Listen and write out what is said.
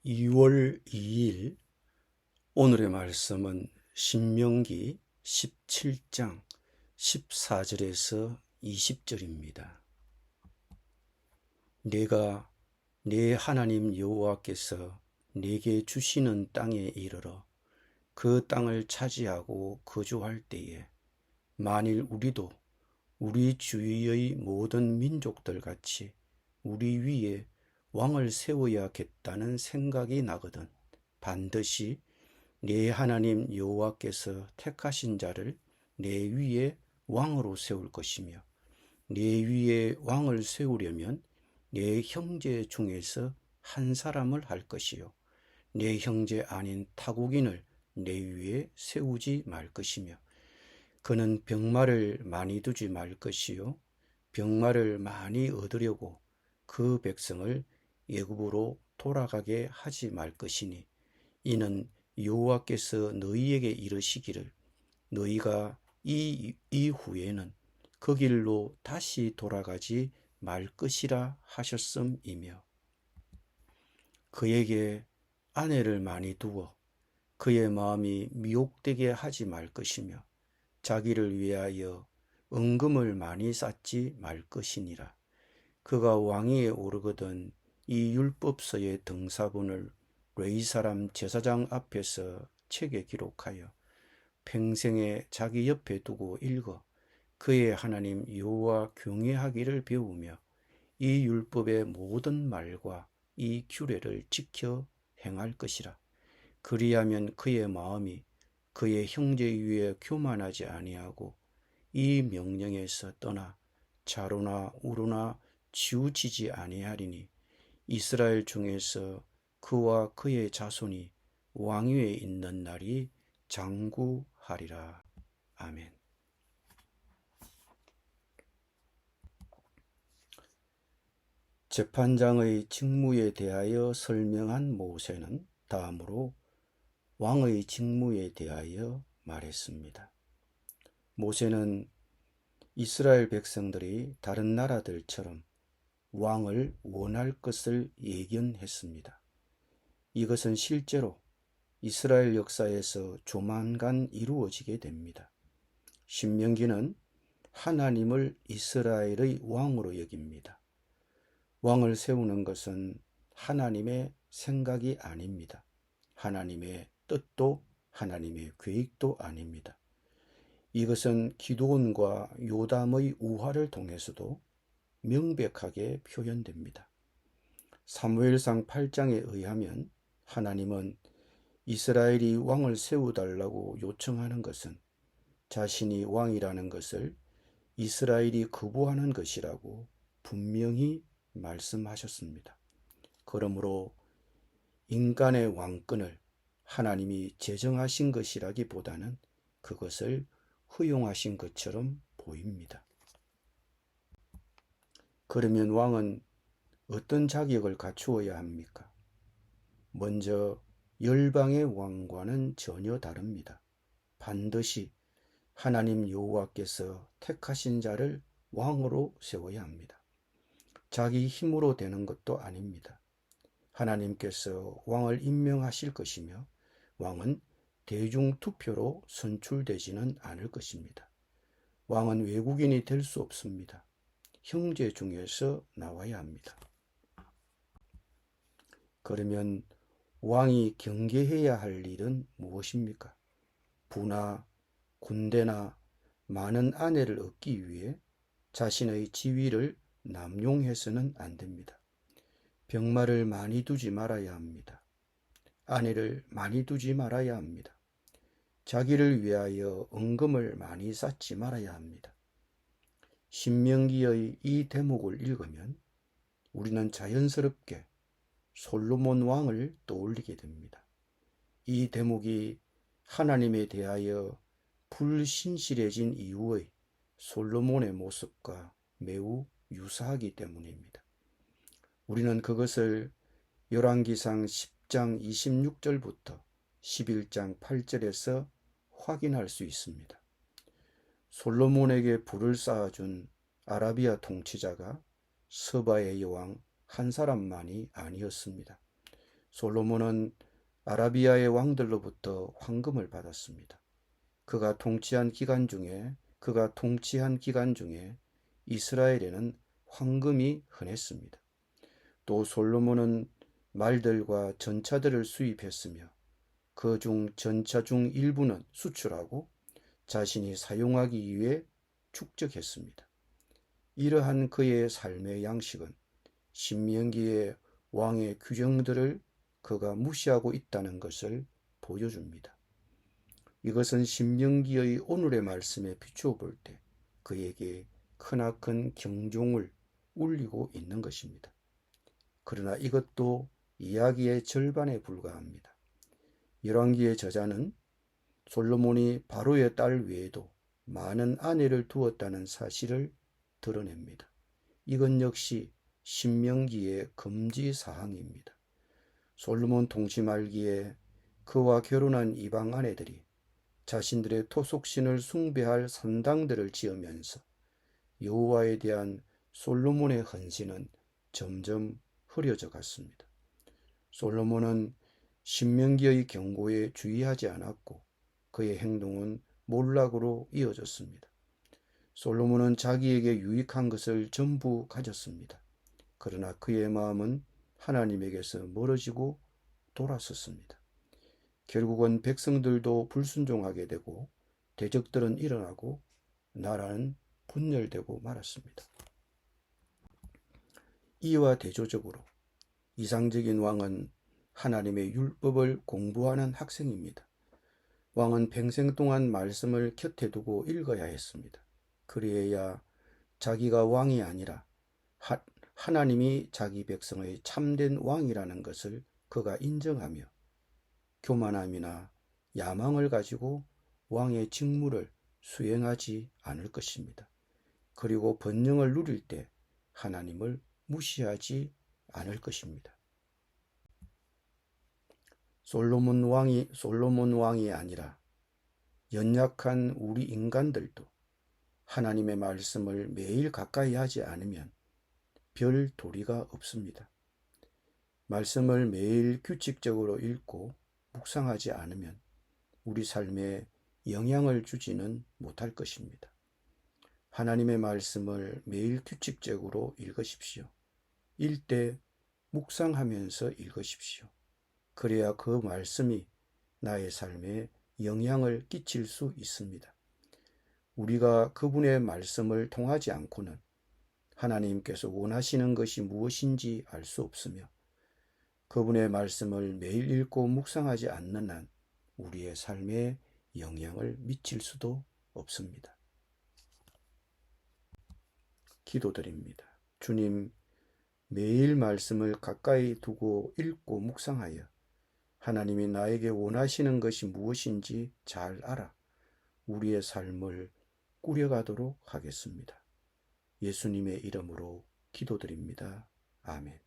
2월 2일 오늘의 말씀은 신명기 17장 14절에서 20절입니다. 내가 내 하나님 여호와께서 내게 주시는 땅에 이르러 그 땅을 차지하고 거주할 때에 만일 우리도 우리 주위의 모든 민족들 같이 우리 위에 왕을 세워야겠다는 생각이 나거든 반드시 내 하나님 여호와께서 택하신 자를 내 위에 왕으로 세울 것이며 내 위에 왕을 세우려면 내 형제 중에서 한 사람을 할 것이요 내 형제 아닌 타국인을 내 위에 세우지 말 것이며 그는 병마를 많이 두지 말 것이요 병마를 많이 얻으려고 그 백성을 애굽으로 돌아가게 하지 말 것이니 이는 여호와께서 너희에게 이르시기를 너희가 이 이후에는 그 길로 다시 돌아가지 말 것이라 하셨음이며 그에게 아내를 많이 두어 그의 마음이 미혹되게 하지 말 것이며 자기를 위하여 은금을 많이 쌓지 말 것이니라. 그가 왕위에 오르거든 이 율법서의 등사본을 레위 사람 제사장 앞에서 책에 기록하여 평생에 자기 옆에 두고 읽어 그의 하나님 여호와 경외하기를 배우며 이 율법의 모든 말과 이 규례를 지켜 행할 것이라. 그리하면 그의 마음이 그의 형제 위에 교만하지 아니하고 이 명령에서 떠나 좌로나 우로나 치우치지 아니하리니 이스라엘 중에서 그와 그의 자손이 왕위에 있는 날이 장구하리라. 아멘. 재판장의 직무에 대하여 설명한 모세는 다음으로 왕의 직무에 대하여 말했습니다. 모세는 이스라엘 백성들이 다른 나라들처럼 왕을 원할 것을 예견했습니다. 이것은 실제로 이스라엘 역사에서 조만간 이루어지게 됩니다. 신명기는 하나님을 이스라엘의 왕으로 여깁니다. 왕을 세우는 것은 하나님의 생각이 아닙니다. 하나님의 뜻도 하나님의 계획도 아닙니다. 이것은 기드온과 요담의 우화를 통해서도 명백하게 표현됩니다. 사무엘상 8장에 의하면 하나님은 이스라엘이 왕을 세워달라고 요청하는 것은 자신이 왕이라는 것을 이스라엘이 거부하는 것이라고 분명히 말씀하셨습니다. 그러므로 인간의 왕권을 하나님이 제정하신 것이라기보다는 그것을 허용하신 것처럼 보입니다. 그러면 왕은 어떤 자격을 갖추어야 합니까? 먼저 열방의 왕과는 전혀 다릅니다. 반드시 하나님 여호와께서 택하신 자를 왕으로 세워야 합니다. 자기 힘으로 되는 것도 아닙니다. 하나님께서 왕을 임명하실 것이며 왕은 대중투표로 선출되지는 않을 것입니다. 왕은 외국인이 될 수 없습니다. 형제 중에서 나와야 합니다. 그러면 왕이 경계해야 할 일은 무엇입니까? 부나 군대나 많은 아내를 얻기 위해 자신의 지위를 남용해서는 안 됩니다. 병마를 많이 두지 말아야 합니다. 아내를 많이 두지 말아야 합니다. 자기를 위하여 은금을 많이 쌓지 말아야 합니다. 신명기의 이 대목을 읽으면 우리는 자연스럽게 솔로몬 왕을 떠올리게 됩니다. 이 대목이 하나님에 대하여 불신실해진 이후의 솔로몬의 모습과 매우 유사하기 때문입니다. 우리는 그것을 열왕기상 10장 26절부터 11장 8절에서 확인할 수 있습니다. 솔로몬에게 불을 쌓아준 아라비아 통치자가 서바의 여왕 한 사람만이 아니었습니다. 솔로몬은 아라비아의 왕들로부터 황금을 받았습니다. 그가 통치한 기간 중에 이스라엘에는 황금이 흔했습니다. 또 솔로몬은 말들과 전차들을 수입했으며 그 중 전차 중 일부는 수출하고 자신이 사용하기 위해 축적했습니다. 이러한 그의 삶의 양식은 신명기의 왕의 규정들을 그가 무시하고 있다는 것을 보여줍니다. 이것은 신명기의 오늘의 말씀에 비추어 볼 때 그에게 크나큰 경종을 울리고 있는 것입니다. 그러나 이것도 이야기의 절반에 불과합니다. 열왕기의 저자는 솔로몬이 바로의 딸 외에도 많은 아내를 두었다는 사실을 드러냅니다. 이건 역시 신명기의 금지 사항입니다. 솔로몬 통치 말기에 그와 결혼한 이방 아내들이 자신들의 토속신을 숭배할 산당들을 지으면서 여호와에 대한 솔로몬의 헌신은 점점 흐려져 갔습니다. 솔로몬은 신명기의 경고에 주의하지 않았고 그의 행동은 몰락으로 이어졌습니다. 솔로몬은 자기에게 유익한 것을 전부 가졌습니다. 그러나 그의 마음은 하나님에게서 멀어지고 돌아섰습니다. 결국은 백성들도 불순종하게 되고 대적들은 일어나고 나라는 분열되고 말았습니다. 이와 대조적으로 이상적인 왕은 하나님의 율법을 공부하는 학생입니다. 왕은 평생 동안 말씀을 곁에 두고 읽어야 했습니다. 그리해야 자기가 왕이 아니라 하나님이 자기 백성의 참된 왕이라는 것을 그가 인정하며 교만함이나 야망을 가지고 왕의 직무를 수행하지 않을 것입니다. 그리고 번영을 누릴 때 하나님을 무시하지 않을 것입니다. 솔로몬 왕이 아니라 연약한 우리 인간들도 하나님의 말씀을 매일 가까이 하지 않으면 별 도리가 없습니다. 말씀을 매일 규칙적으로 읽고 묵상하지 않으면 우리 삶에 영향을 주지는 못할 것입니다. 하나님의 말씀을 매일 규칙적으로 읽으십시오. 읽되 묵상하면서 읽으십시오. 그래야 그 말씀이 나의 삶에 영향을 끼칠 수 있습니다. 우리가 그분의 말씀을 통하지 않고는 하나님께서 원하시는 것이 무엇인지 알 수 없으며 그분의 말씀을 매일 읽고 묵상하지 않는 한 우리의 삶에 영향을 미칠 수도 없습니다. 기도드립니다. 주님, 매일 말씀을 가까이 두고 읽고 묵상하여 하나님이 나에게 원하시는 것이 무엇인지 잘 알아 우리의 삶을 꾸려가도록 하겠습니다. 예수님의 이름으로 기도드립니다. 아멘.